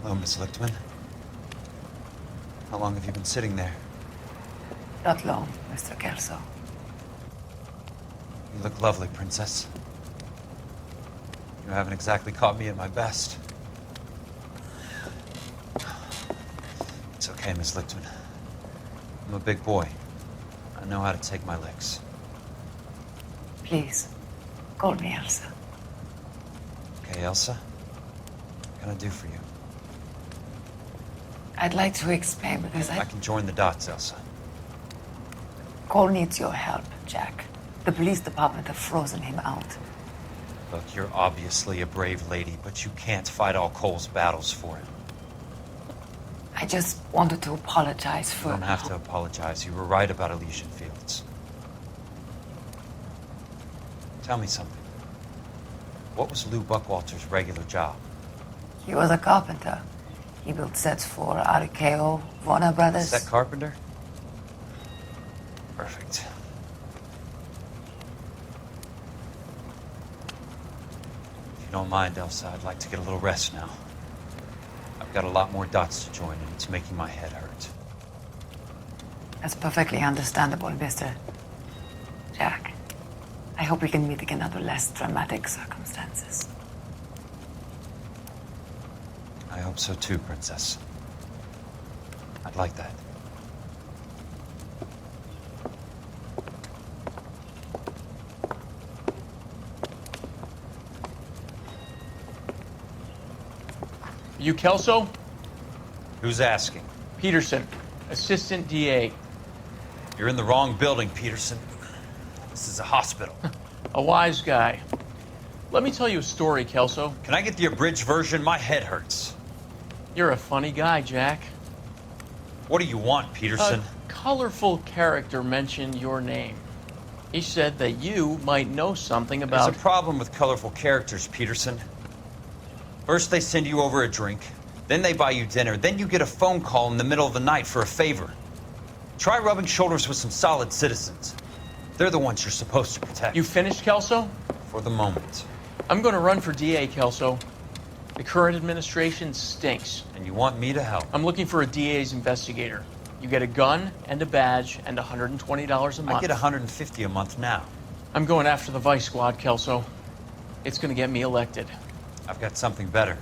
Hello, Miss Lichtman. How long have you been sitting there? Not long, Mr. Kelso. You look lovely, Princess. You haven't exactly caught me at my best. It's okay, Miss Lichtman. I'm a big boy. I know how to take my licks. Please, call me Elsa. Okay, Elsa? What can I do for you? I'd like to explain because I can join the dots, Elsa. Cole needs your help, Jack. The police department have frozen him out. Look, you're obviously a brave lady, but you can't fight all Cole's battles for him. I just wanted to apologize for... You don't have to apologize. You were right about Elysian Fields. Tell me something. What was Lou Buckwalter's regular job? He was a carpenter. He built sets for RKO, Warner Brothers. Set carpenter? Perfect. If you don't mind, Elsa, I'd like to get a little rest now. I've got a lot more dots to join, and it's making my head hurt. That's perfectly understandable, Mr. Jack. I hope we can meet again under less dramatic circumstances. I hope so too, Princess. I'd like that. You Kelso? Who's asking? Peterson, Assistant DA. You're in the wrong building, Peterson. This is a hospital. A wise guy. Let me tell you a story, Kelso. Can I get the abridged version? My head hurts. You're a funny guy, Jack. What do you want, Peterson? A colorful character mentioned your name. He said that you might know something about... There's a problem with colorful characters, Peterson. First they send you over a drink, then they buy you dinner, then you get a phone call in the middle of the night for a favor. Try rubbing shoulders with some solid citizens. They're the ones you're supposed to protect. You finished, Kelso? For the moment. I'm going to run for DA, Kelso. The current administration stinks. And you want me to help? I'm looking for a DA's investigator. You get a gun and a badge and $120 a month. I get $150 a month now. I'm going after the Vice Squad, Kelso. It's going to get me elected. I've got something better.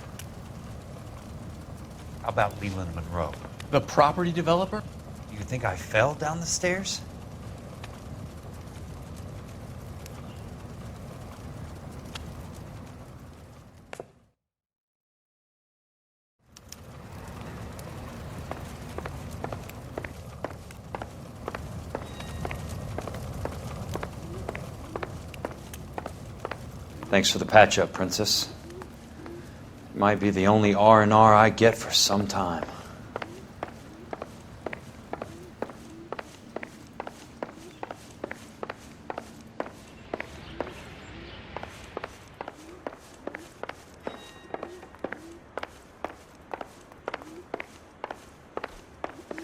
How about Leland Monroe? The property developer? You think I fell down the stairs? Thanks for the patch-up, Princess. It might be the only R&R I get for some time.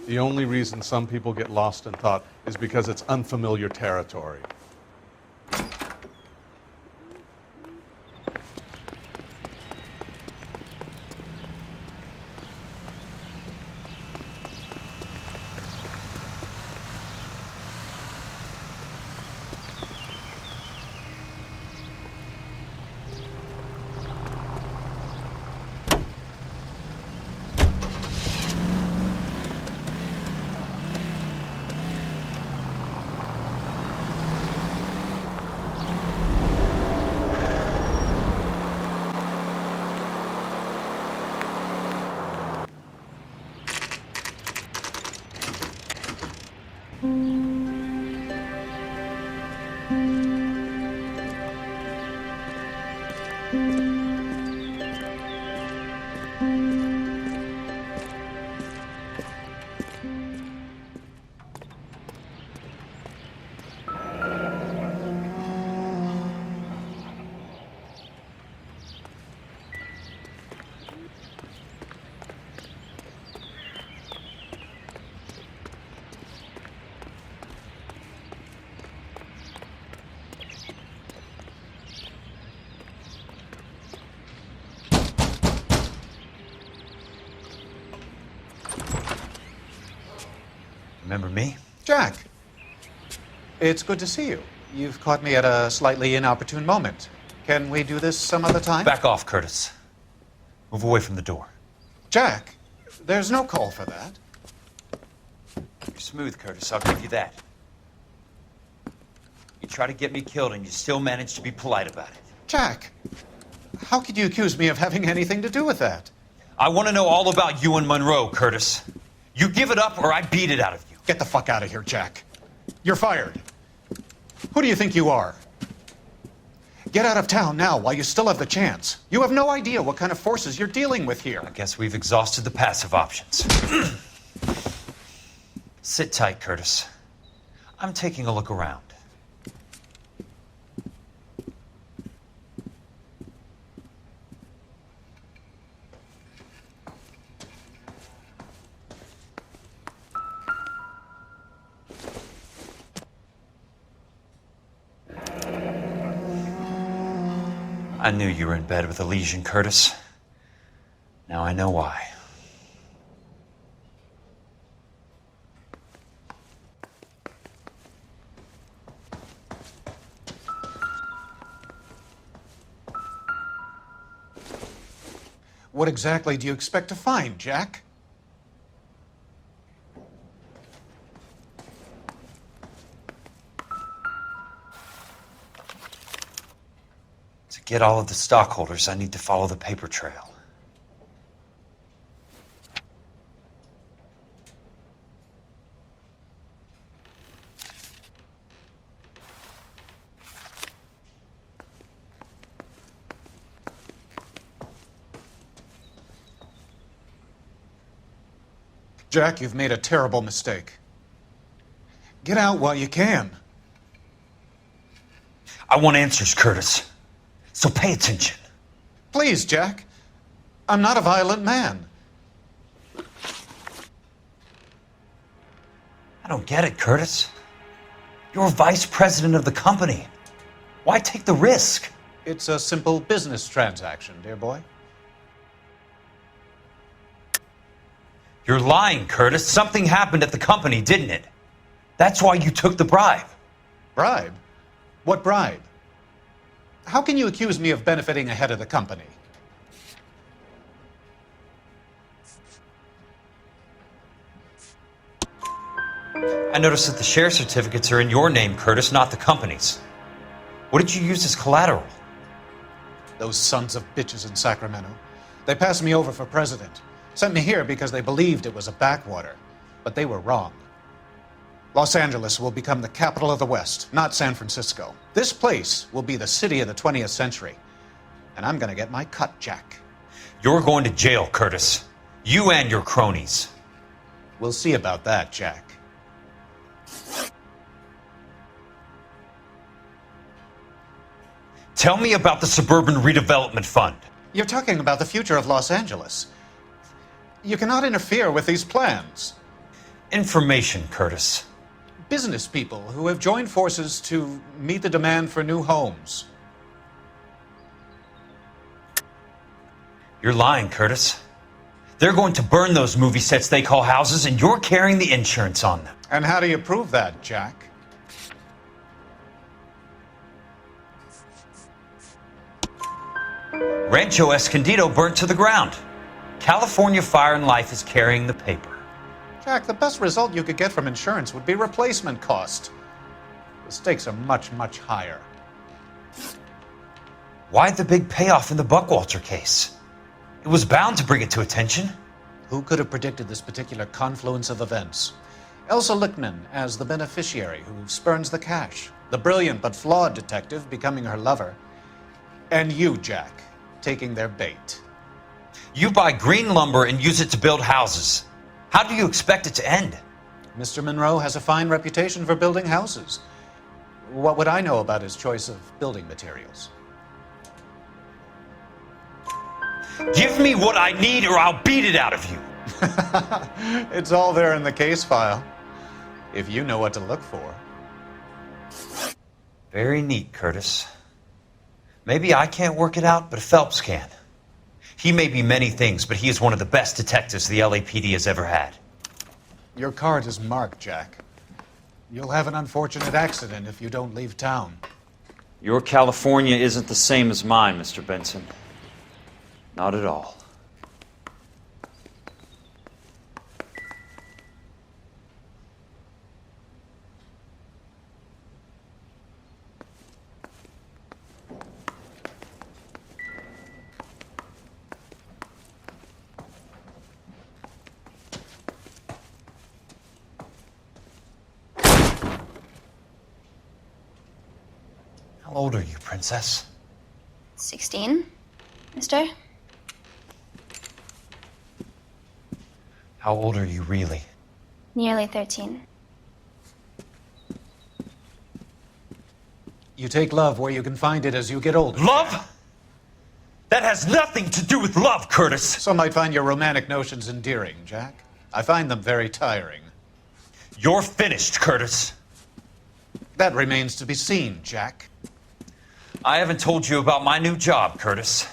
The only reason some people get lost in thought is because it's unfamiliar territory. Remember me? Jack, it's good to see you. You've caught me at a slightly inopportune moment. Can we do this some other time? Back off, Curtis. Move away from the door. Jack, there's no call for that. You're smooth, Curtis. I'll give you that. You try to get me killed and you still manage to be polite about it. Jack, how could you accuse me of having anything to do with that? I want to know all about you and Monroe, Curtis. You give it up or I beat it out of you. Get the fuck out of here, Jack. You're fired. Who do you think you are? Get out of town now while you still have the chance. You have no idea what kind of forces you're dealing with here. I guess we've exhausted the passive options. Sit tight, Curtis. I'm taking a look around. I knew you were in bed with a lesion, Curtis. Now I know why. What exactly do you expect to find, Jack? To get all of the stockholders, I need to follow the paper trail. Jack, you've made a terrible mistake. Get out while you can. I want answers, Curtis. So pay attention. Please, Jack. I'm not a violent man. I don't get it, Curtis. You're vice president of the company. Why take the risk? It's a simple business transaction, dear boy. You're lying, Curtis. Something happened at the company, didn't it? That's why you took the bribe. Bribe? What bribe? How can you accuse me of benefiting ahead of the company? I noticed that the share certificates are in your name, Curtis, not the company's. What did you use as collateral? Those sons of bitches in Sacramento. They passed me over for president. Sent me here because they believed it was a backwater. But they were wrong. Los Angeles will become the capital of the West, not San Francisco. This place will be the city of the 20th century. And I'm gonna get my cut, Jack. You're going to jail, Curtis. You and your cronies. We'll see about that, Jack. Tell me about the Suburban Redevelopment Fund. You're talking about the future of Los Angeles. You cannot interfere with these plans. Information, Curtis. Business people who have joined forces to meet the demand for new homes. You're lying, Curtis. They're going to burn those movie sets they call houses, and you're carrying the insurance on them. And how do you prove that, Jack? Rancho Escondido burnt to the ground. California Fire and Life is carrying the paper. Jack, the best result you could get from insurance would be replacement cost. The stakes are much, much higher. Why the big payoff in the Buckwalter case? It was bound to bring it to attention. Who could have predicted this particular confluence of events? Elsa Lichtman as the beneficiary who spurns the cash. The brilliant but flawed detective becoming her lover. And you, Jack, taking their bait. You buy green lumber and use it to build houses. How do you expect it to end? Mr. Monroe has a fine reputation for building houses. What would I know about his choice of building materials? Give me what I need or I'll beat it out of you. It's all there in the case file, if you know what to look for. Very neat, Curtis. Maybe I can't work it out, but Phelps can. He may be many things, but he is one of the best detectives the LAPD has ever had. Your card is marked, Jack. You'll have an unfortunate accident if you don't leave town. Your California isn't the same as mine, Mr. Benson. Not at all. How old are you, Princess? 16, mister? How old are you really? Nearly 13. You take love where you can find it as you get older. Love? That has nothing to do with love, Curtis. Some might find your romantic notions endearing, Jack. I find them very tiring. You're finished, Curtis. That remains to be seen, Jack. I haven't told you about my new job, Curtis.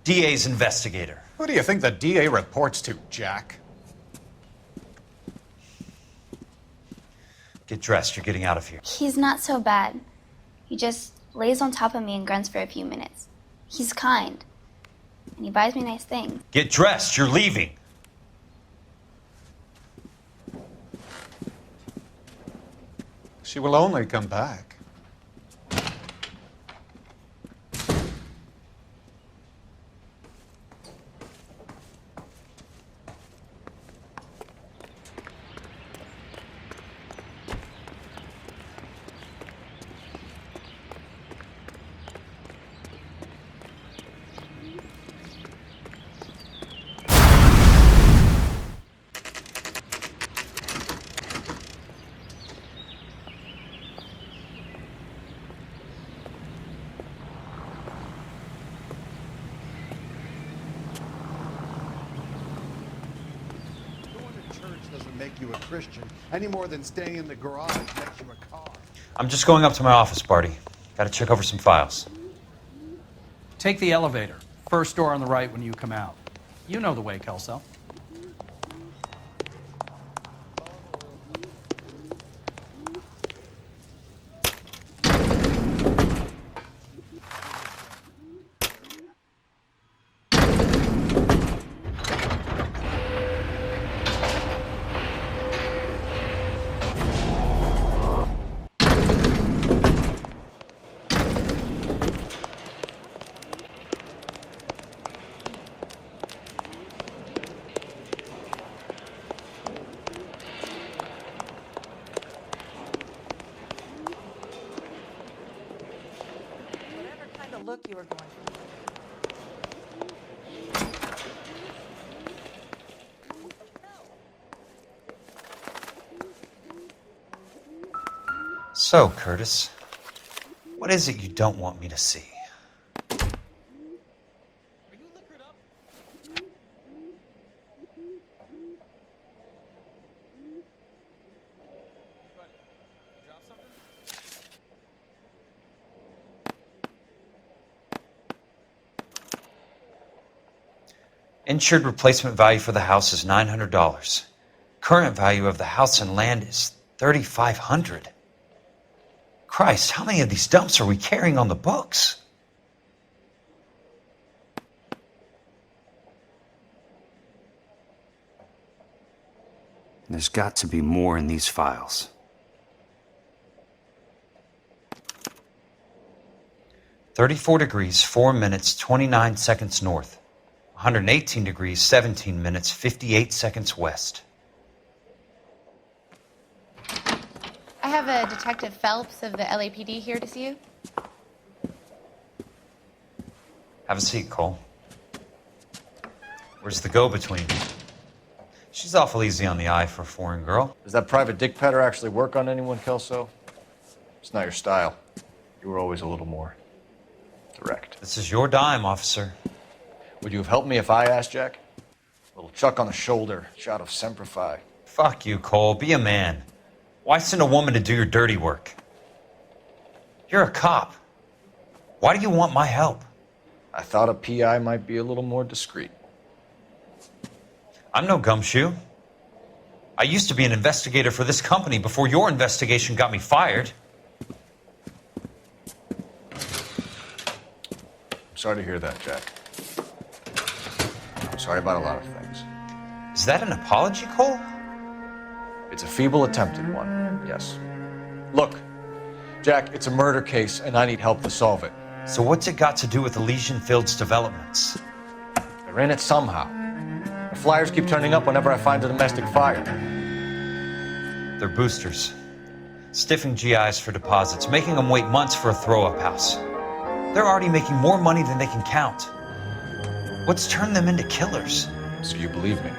DA's investigator. Who do you think the DA reports to, Jack? Get dressed, you're getting out of here. He's not so bad. He just lays on top of me and grunts for a few minutes. He's kind. And he buys me nice things. Get dressed, you're leaving. She will only come back. Doesn't make you a Christian any more than staying in the garage makes you a car. I'm just going up to my office, Barty. Gotta check over some files. Take the elevator. First door on the right when you come out. You know the way, Kelso. Look you were going for. So, Curtis, what is it you don't want me to see? Insured replacement value for the house is $900. Current value of the house and land is $3,500. Christ, how many of these dumps are we carrying on the books? There's got to be more in these files. 34 degrees, 4 minutes, 29 seconds north. 118 degrees, 17 minutes, 58 seconds west. I have a Detective Phelps of the LAPD here to see you. Have a seat, Cole. Where's the go-between? She's awful easy on the eye for a foreign girl. Does that private dick petter actually work on anyone, Kelso? It's not your style. You were always a little more direct. This is your dime, officer. Would you have helped me if I asked, Jack? A little chuck on the shoulder, shot of Semper Fi. Fuck you, Cole. Be a man. Why send a woman to do your dirty work? You're a cop. Why do you want my help? I thought a PI might be a little more discreet. I'm no gumshoe. I used to be an investigator for this company before your investigation got me fired. I'm sorry to hear that, Jack. I'm sorry about a lot of things. Is that an apology, Cole? It's a feeble attempt at one, yes. Look, Jack, it's a murder case, and I need help to solve it. So what's it got to do with Elysian Fields developments? They're in it somehow. The flyers keep turning up whenever I find a domestic fire. They're boosters. Stiffing GIs for deposits, making them wait months for a throw-up house. They're already making more money than they can count. What's turned them into killers? So you believe me?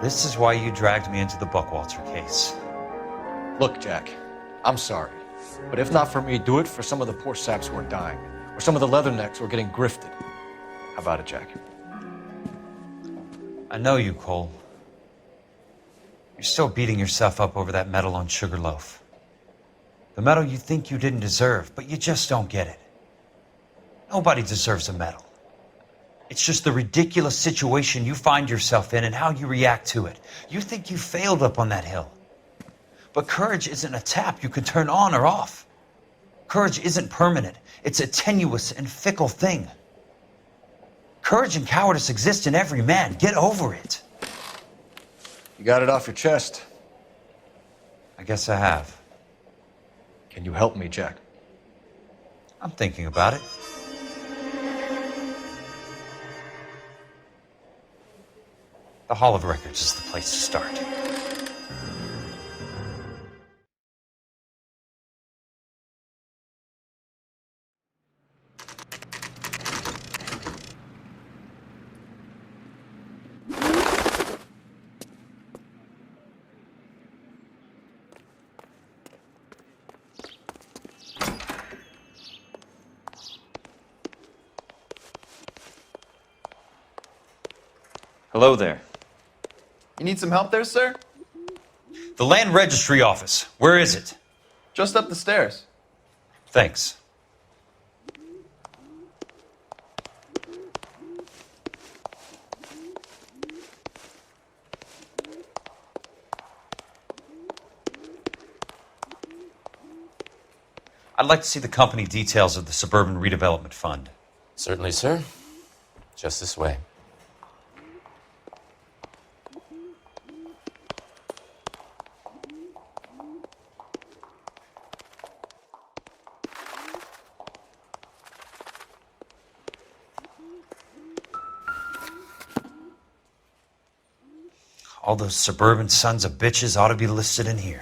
This is why you dragged me into the Buckwalter case. Look, Jack, I'm sorry. But if not for me, do it for some of the poor saps who are dying. Or some of the leathernecks who are getting grifted. How about it, Jack? I know you, Cole. You're still beating yourself up over that medal on Sugarloaf. The medal you think you didn't deserve, but you just don't get it. Nobody deserves a medal. It's just the ridiculous situation you find yourself in and how you react to it. You think you failed up on that hill. But courage isn't a tap you can turn on or off. Courage isn't permanent. It's a tenuous and fickle thing. Courage and cowardice exist in every man. Get over it. You got it off your chest. I guess I have. Can you help me, Jack? I'm thinking about it. The Hall of Records is the place to start. Hello there. You need some help there, sir? The Land Registry Office. Where is it? Just up the stairs. Thanks. I'd like to see the company details of the Suburban Redevelopment Fund. Certainly, sir. Just this way. All those suburban sons of bitches ought to be listed in here.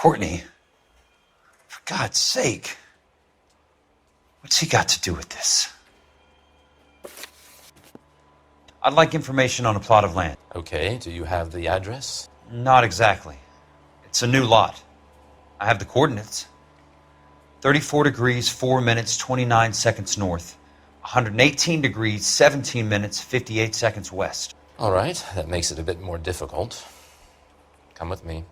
Courtney, for God's sake, what's he got to do with this? I'd like information on a plot of land. Okay, do you have the address? Not exactly. It's a new lot. I have the coordinates. 34 degrees, 4 minutes, 29 seconds north. 118 degrees, 17 minutes, 58 seconds west. All right, that makes it a bit more difficult. Come with me.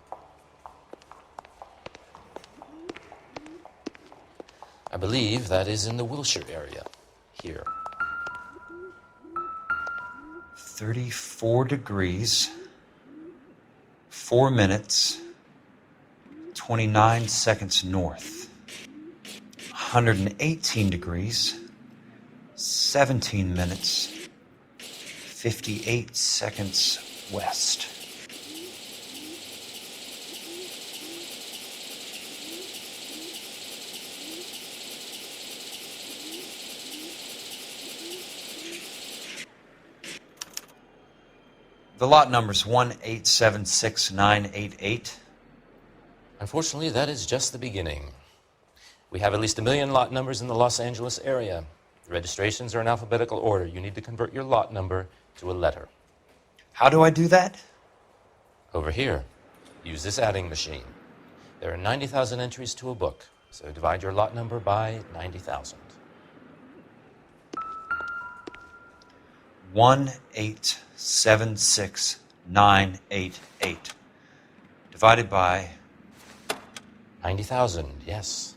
I believe that is in the Wilshire area. Here. 34 degrees, 4 minutes, 29 seconds north. 118 degrees, 17 minutes, 58 seconds west. The lot number's 1876988. Unfortunately, that is just the beginning. We have at least 1 million lot numbers in the Los Angeles area. The registrations are in alphabetical order. You need to convert your lot number to a letter. How do I do that? Over here, use this adding machine. There are 90,000 entries to a book, so divide your lot number by 90,000. 1876988 divided by 90,000, yes.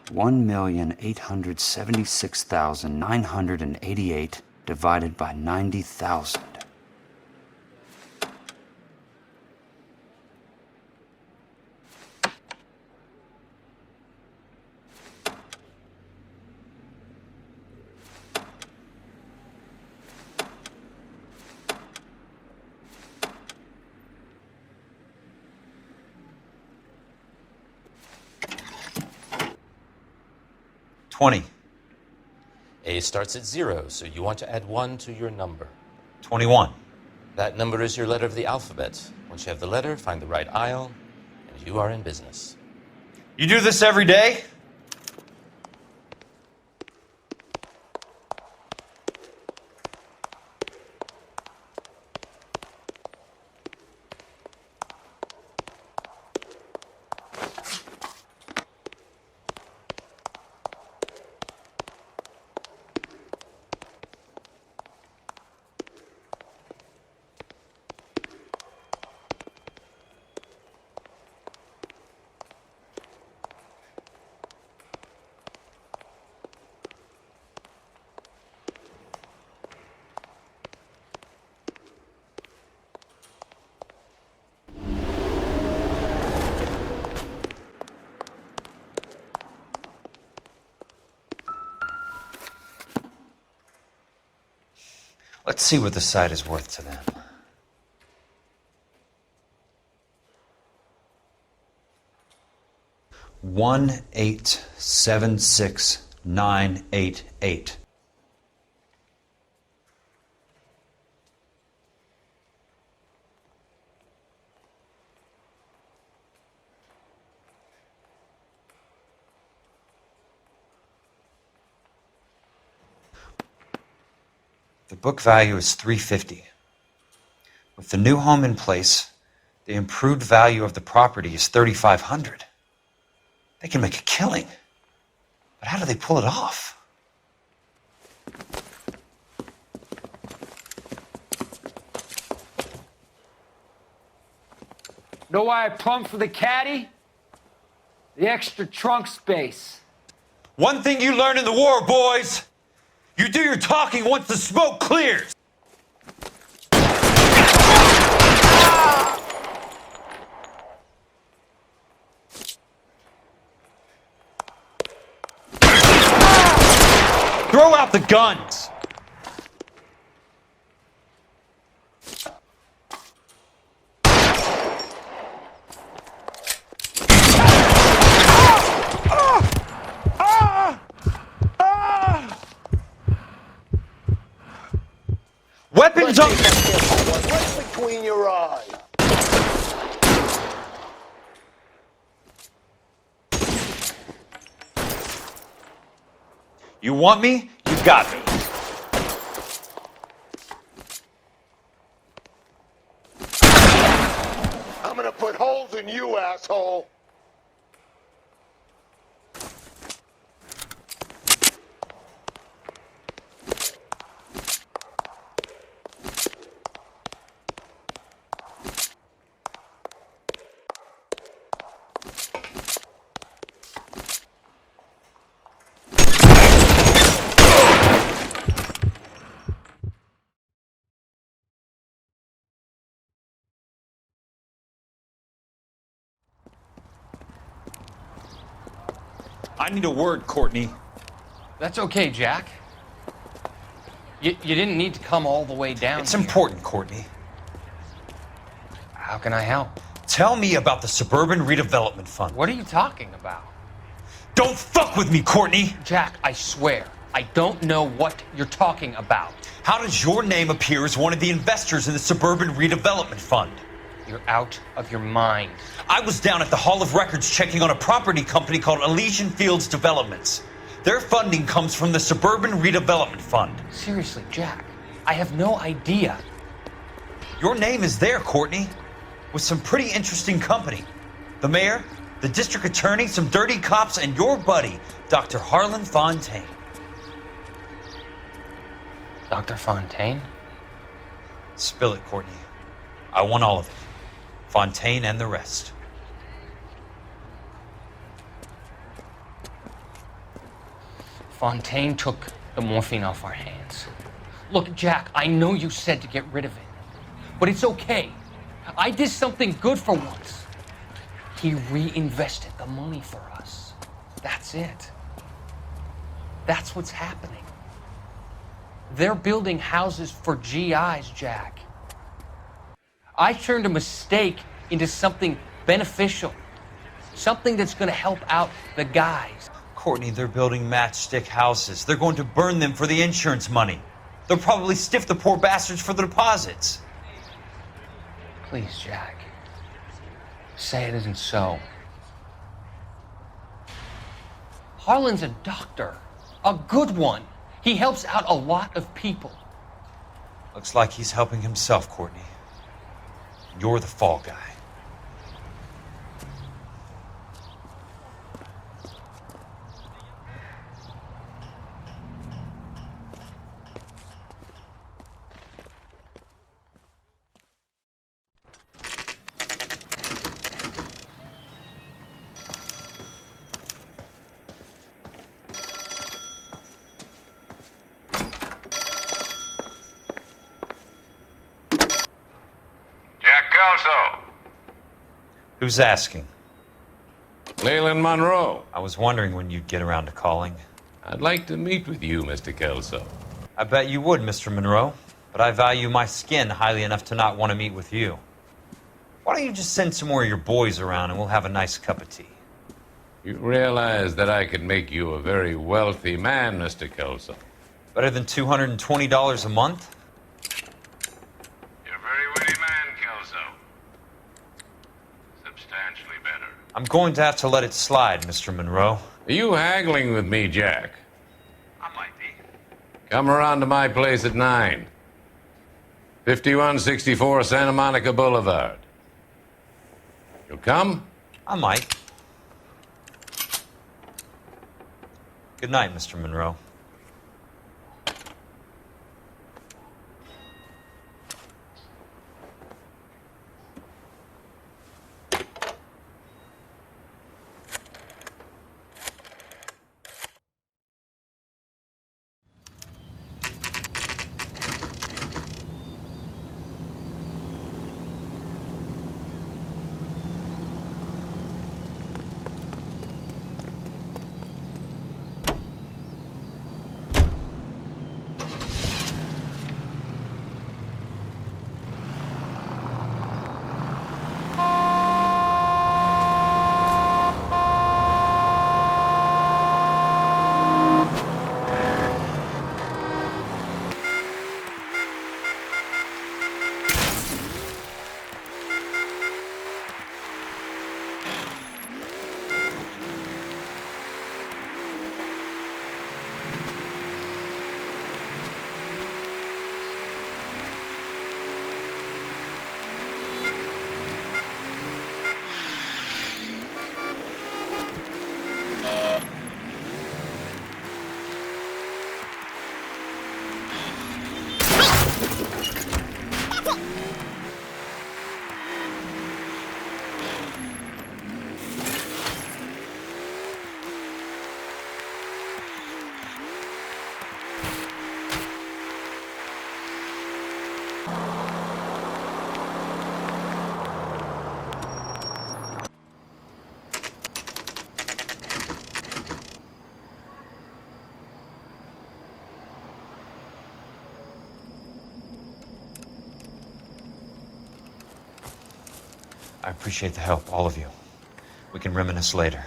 1,876,988 divided by 90,000. $20. A starts at 0, so you want to add 1 to your number. 21. That number is your letter of the alphabet. Once you have the letter, find the right aisle, and you are in business. You do this every day? Let's see what the site is worth to them. $1,876,988. The book value is $350. With the new home in place, the improved value of the property is $3,500. They can make a killing. But how do they pull it off? Know why I plumbed for the caddy? The extra trunk space. One thing you learn in the war, boys. You do your talking once the smoke clears. Throw out the guns. Weapons up! Right between your eyes. You want me? You got me. I'm gonna put holes in you, asshole. I need a word, Courtney. That's okay, Jack. You didn't need to come all the way down It's here. important, Courtney. How can I help? Tell me about the Suburban Redevelopment Fund. What are you talking about? Don't fuck with me, Courtney! Jack, I swear, I don't know what you're talking about. How does your name appear as one of the investors in the Suburban Redevelopment Fund? You're out of your mind. I was down at the Hall of Records checking on a property company called Elysian Fields Developments. Their funding comes from the Suburban Redevelopment Fund. Seriously, Jack, I have no idea. Your name is there, Courtney, with some pretty interesting company. The mayor, the district attorney, some dirty cops, and your buddy, Dr. Harlan Fontaine. Dr. Fontaine? Spill it, Courtney. I want all of it. Fontaine and the rest. Fontaine took the morphine off our hands. Look, Jack, I know you said to get rid of it, but it's okay. I did something good for once. He reinvested the money for us. That's it. That's what's happening. They're building houses for GIs, Jack. I turned a mistake into something beneficial, something that's going to help out the guys. Courtney, they're building matchstick houses. They're going to burn them for the insurance money. They'll probably stiff the poor bastards for the deposits. Please, Jack, say it isn't so. Harlan's a doctor, a good one. He helps out a lot of people. Looks like he's helping himself, Courtney. You're the fall guy. Who's asking? Leland Monroe. I was wondering when you'd get around to calling. I'd like to meet with you, Mr. Kelso. I bet you would, Mr. Monroe. But I value my skin highly enough to not want to meet with you. Why don't you just send some more of your boys around and we'll have a nice cup of tea? You realize that I could make you a very wealthy man, Mr. Kelso. Better than $220 a month? You're a very witty man, Kelso. Substantially better. I'm going to have to let it slide, Mr. Monroe. Are you haggling with me, Jack? I might be. Come around to my place at 9. 5164 Santa Monica Boulevard. You'll come? I might. Good night, Mr. Monroe. I appreciate the help, all of you. We can reminisce later.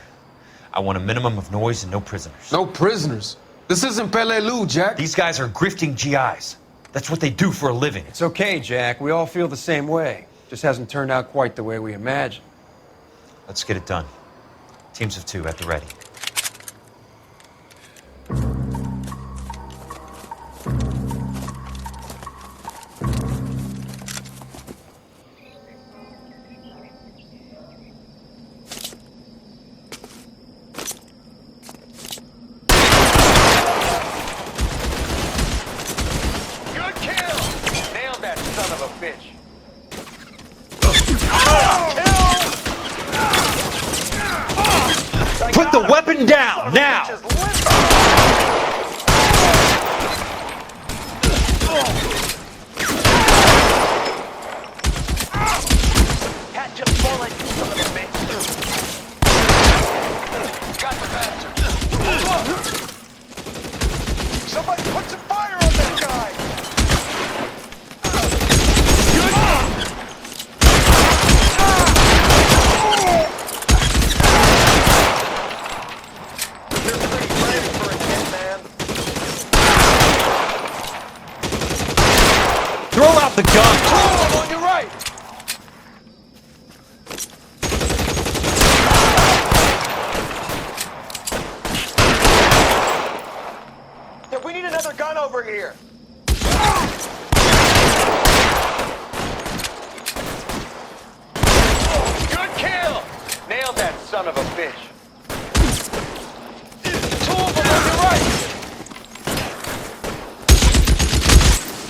I want a minimum of noise and no prisoners. No prisoners? This isn't Peleliu, Jack. These guys are grifting GIs. That's what they do for a living. It's okay, Jack. We all feel the same way. Just hasn't turned out quite the way we imagined. Let's get it done. Teams of 2 at the ready. Put the weapon down, now! Catch a bullet, you son of a bitch! Got the bastard! Somebody put some fire on that guy! Throw out the gun! Oh, on your right! Yeah, we need another gun over here! Good kill! Nailed that son of a bitch! Two of them on your right!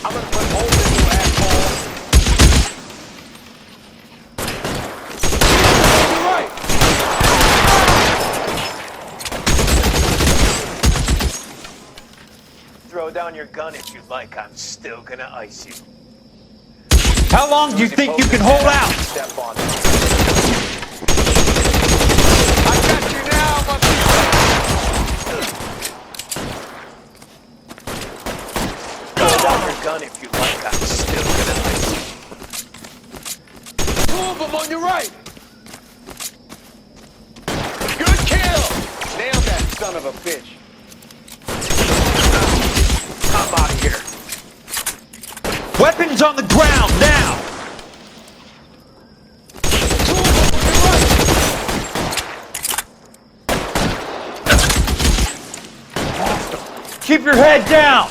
I'm gonna put holes in you, asshole! You're right! Throw down your gun if you like, I'm still gonna ice you. How long do you think you can hold out? Step on it. I got you now, throw down your gun if you like, I'm still gonna ice you. Two of them on your right! Good kill! Nailed that son of a bitch. I'm out of here. Weapons on the ground, now! Keep your head down!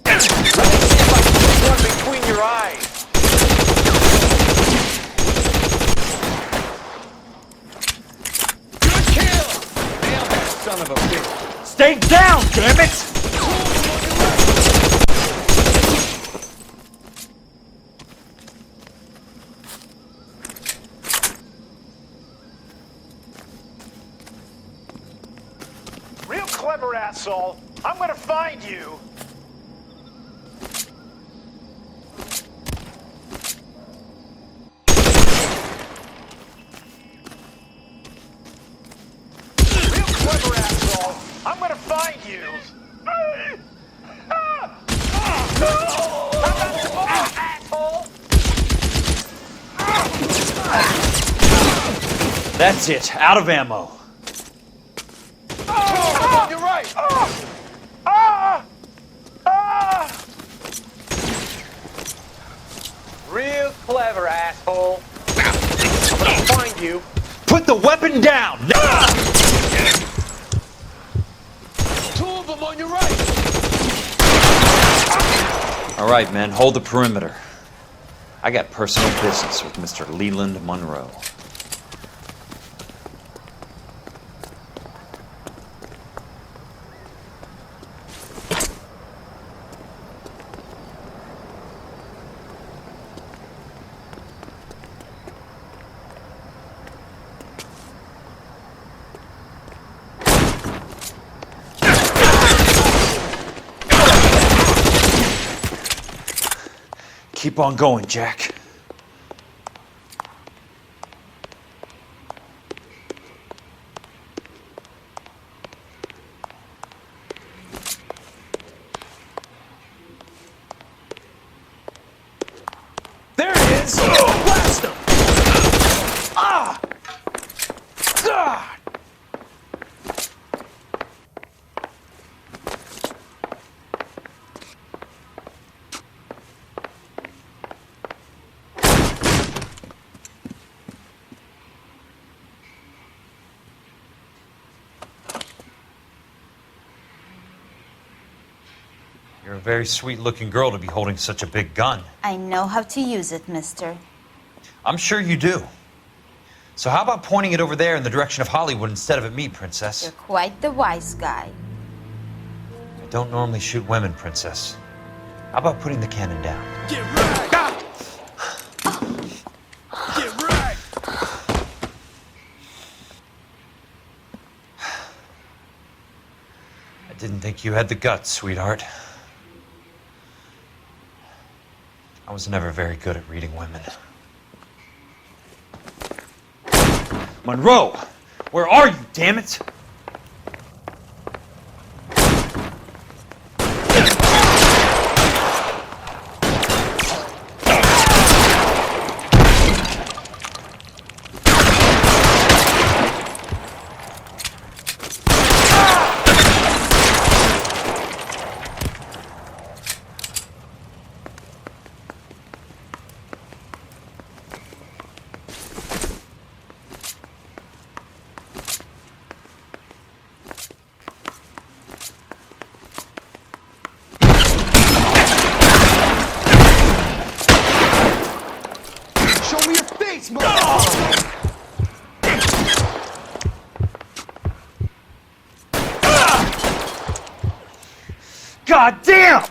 Let me see if I can put one between your eyes. Good kill! Nailed that son of a bitch. Stay down, damn it! Real clever, asshole. I'm gonna find you. Real clever, asshole. I'm gonna find you. That's it, out of ammo. You're right. Real clever, asshole. I'm gonna find you. Put the weapon down! Two of them on your right. All right, men, hold the perimeter. I got personal business with Mr. Leland Monroe. Keep on going, Jack. You're a very sweet-looking girl to be holding such a big gun. I know how to use it, mister. I'm sure you do. So how about pointing it over there in the direction of Hollywood instead of at me, Princess? You're quite the wise guy. I don't normally shoot women, Princess. How about putting the cannon down? Get right! Get right! I didn't think you had the guts, sweetheart. I was never very good at reading women. Monroe! Where are you, damn it? Show me your face, motherfucker! God damn!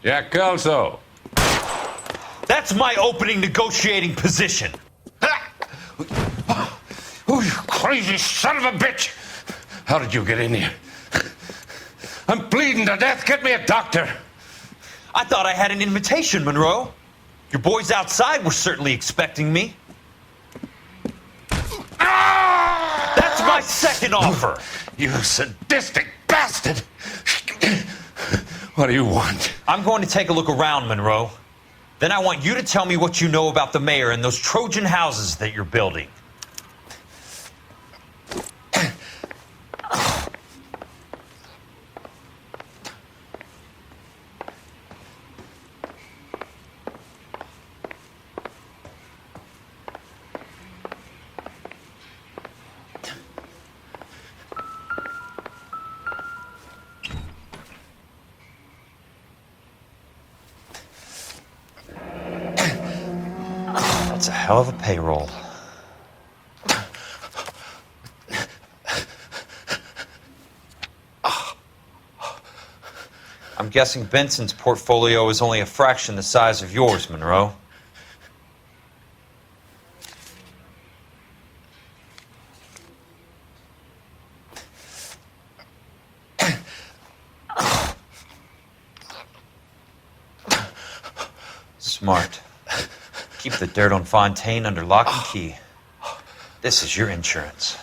Jack Kelso. That's my opening negotiating position. Oh, you crazy son of a bitch! How did you get in here? I'm bleeding to death. Get me a doctor. I thought I had an invitation, Monroe. Your boys outside were certainly expecting me. That's my second offer. You sadistic bastard! What do you want? I'm going to take a look around, Monroe. Then I want you to tell me what you know about the mayor and those Trojan houses that you're building. That's a hell of a payroll. I'm guessing Benson's portfolio is only a fraction the size of yours, Monroe. Smart. Keep the dirt on Fontaine under lock and key. This is your insurance.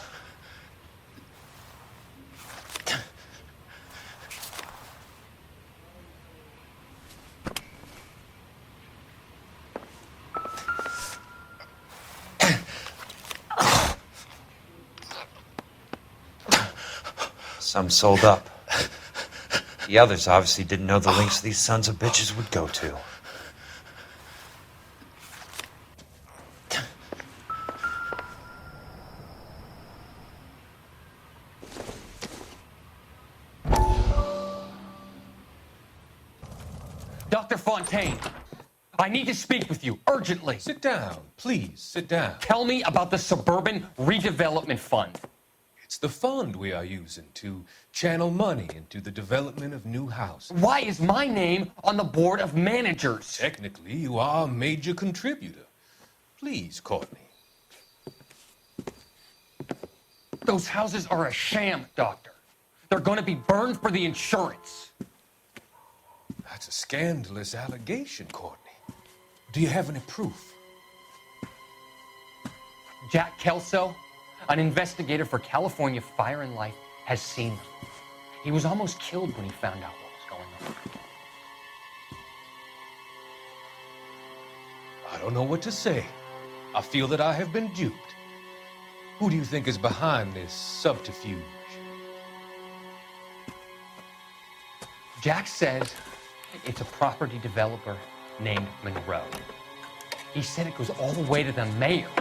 Some sold up. The others obviously didn't know the lengths these sons of bitches would go to. Dr. Fontaine, I need to speak with you urgently. Sit down, please, sit down. Tell me about the Suburban Redevelopment Fund. It's the fund we are using to channel money into the development of new houses. Why is my name on the board of managers? Technically, you are a major contributor. Please, Courtney. Those houses are a sham, Doctor. They're going to be burned for the insurance. That's a scandalous allegation, Courtney. Do you have any proof? Jack Kelso, an investigator for California Fire and Life, has seen them. He was almost killed when he found out what was going on. I don't know what to say. I feel that I have been duped. Who do you think is behind this subterfuge? Jack says it's a property developer named Monroe. He said it goes all the way to the mayor.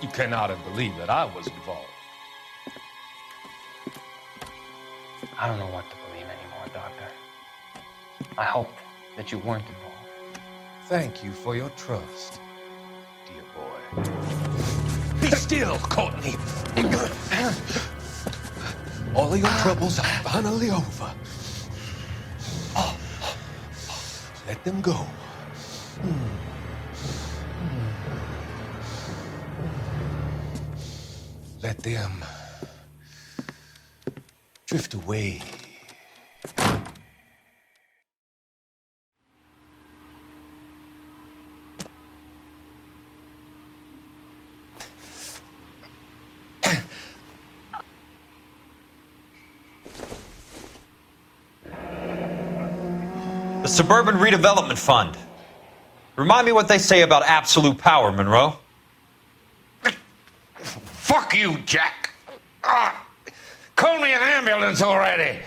You cannot have believed that I was involved. I don't know what to believe anymore, Doctor. I hoped that you weren't involved. Thank you for your trust, dear boy. Be still, Courtney. All of your troubles are finally over. Let them go. Let them drift away. The Suburban Redevelopment Fund. Remind me what they say about absolute power, Monroe. Fuck you, Jack. Call me an ambulance already.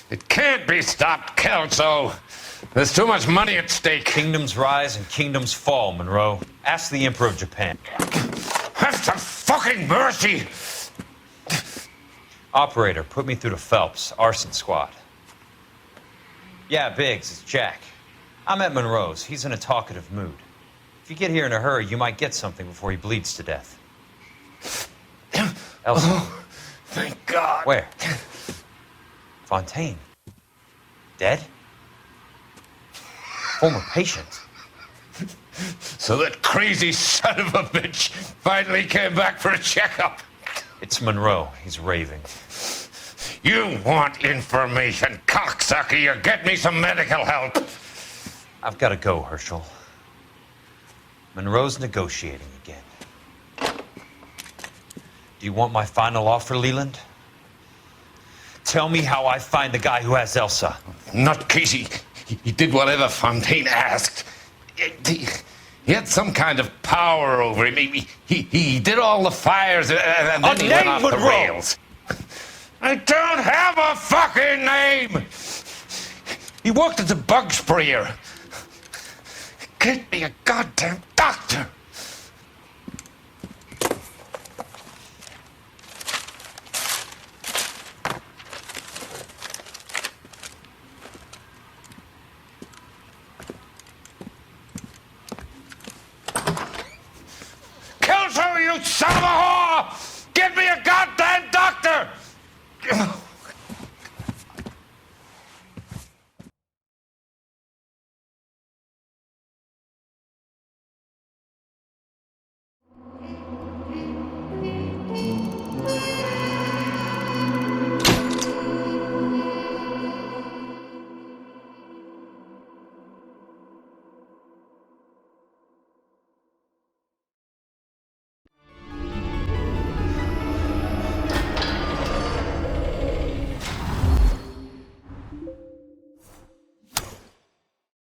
It can't be stopped, Kelso. There's too much money at stake. Kingdoms rise and kingdoms fall, Monroe. Ask the Emperor of Japan. Have some fucking mercy. Operator, put me through to Phelps, arson squad. Yeah, Biggs, it's Jack. I'm at Monroe's. He's in a talkative mood. If you get here in a hurry, you might get something before he bleeds to death. Elsa. Oh, thank God. Where? Fontaine. Dead? Former patient. So that crazy son of a bitch finally came back for a checkup. It's Monroe. He's raving. You want information, cocksucker. You get me some medical help. I've got to go, Herschel. Monroe's negotiating again. Do you want my final offer, Leland? Tell me how I find the guy who has Elsa. Not Casey. He did whatever Fontaine asked. He had some kind of power over him. He did all the fires and then he went off the rails. I don't have a fucking name! He worked as a bug sprayer. Get me a goddamn doctor! Kelso, you son of a whore!